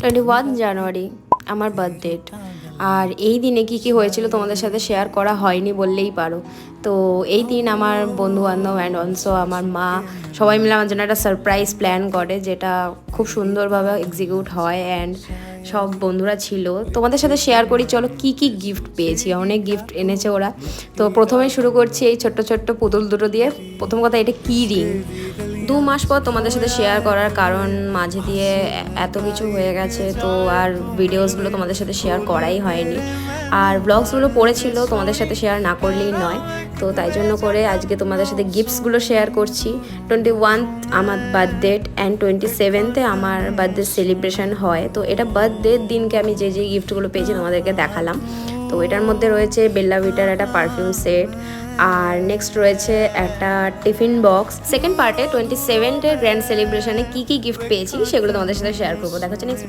21 জানুয়ারি আমার বার্থডেট। আর এই দিনে কি কি হয়েছিল তোমাদের সাথে শেয়ার করা হয়নি বললেই পারো। তো এই দিন আমার বন্ধুবান্ধব অ্যান্ড অলসো আমার মা সবাই মিলে আমার জন্য একটা সারপ্রাইজ প্ল্যান করে, যেটা খুব সুন্দরভাবে এক্সিকিউট হয়। অ্যান্ড সব বন্ধুরা ছিল, তোমাদের সাথে শেয়ার করি চলো কি কি গিফট পেয়েছি। অনেক গিফট এনেছে ওরা। তো প্রথমে শুরু করছি এই ছোট্ট ছোট্ট পুতুল দুটো দিয়ে। প্রথম কথা, এটা কি রিং। 2 মাস পর তোমাদের সাথে শেয়ার করার কারণ মাঝে দিয়ে এত কিছু হয়ে গেছে, তো আর ভিডিওসগুলো তোমাদের সাথে শেয়ার করাই হয়নি। আর ব্লগসগুলো পড়েছিল, তোমাদের সাথে শেয়ার না করলেই নয়। তো তাই জন্য করে আজকে তোমাদের সাথে গিফটসগুলো শেয়ার করছি। 21 আমার বার্থডে অ্যান্ড 27 আমার বার্থডে সেলিব্রেশন হয়। তো এটা বার্থডের দিনকে আমি যে যে গিফটগুলো পেয়েছি তোমাদেরকে দেখালাম। তো এটার মধ্যে রয়েছে বেল্লা ভিটার একটা পারফিউম সেট, আর নেক্সট রয়েছে একটা টিফিন বক্স। সেকেন্ড পার্টে 27 গ্র্যান্ড সেলিব্রেশনে কী কী গিফট পেয়েছি সেগুলো তোমাদের সাথে শেয়ার করবো। দেখা হচ্ছে নেক্সট।